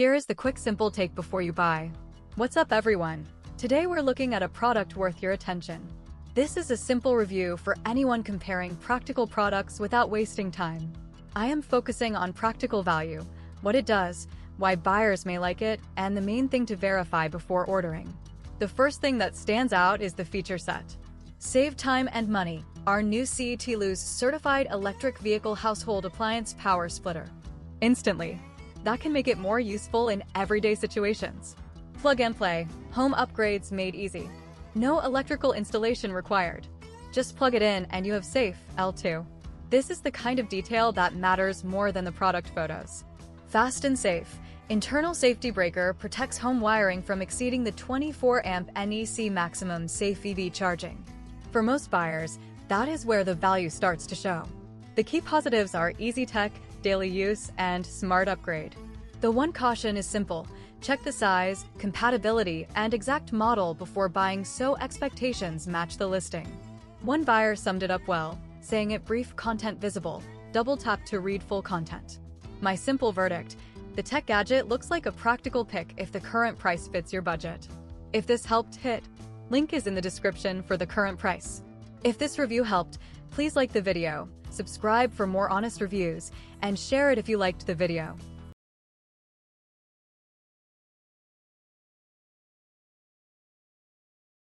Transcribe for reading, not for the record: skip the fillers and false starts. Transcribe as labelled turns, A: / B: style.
A: Here is the quick simple take before you buy. What's up everyone? Today we're looking at a product worth your attention. This is a simple review for anyone comparing practical products without wasting time. I am focusing on practical value, what it does, why buyers may like it, and the main thing to verify before ordering. The first thing that stands out is the feature set. Save time and money. Our new CET-Luz certified electric vehicle household appliance power splitter. Instantly. That can make it more useful in everyday situations. Plug and play. Home upgrades made easy. No electrical installation required. Just plug it in and you have safe L2. This is the kind of detail that matters more than the product photos. Fast and safe. Internal safety breaker protects home wiring from exceeding the 24-amp NEC maximum safe EV charging. For most buyers, that is where the value starts to show. The key positives are easy tech, daily use, and smart upgrade. The one caution is simple. Check the size, compatibility, and exact model before buying so expectations match the listing. One buyer summed it up well, saying it brief content visible, double tap to read full content. My simple verdict, the tech gadget looks like a practical pick if the current price fits your budget. If this helped, hit link is in the description for the current price. If this review helped, please like the video, subscribe for more honest reviews, and share it if you liked the video.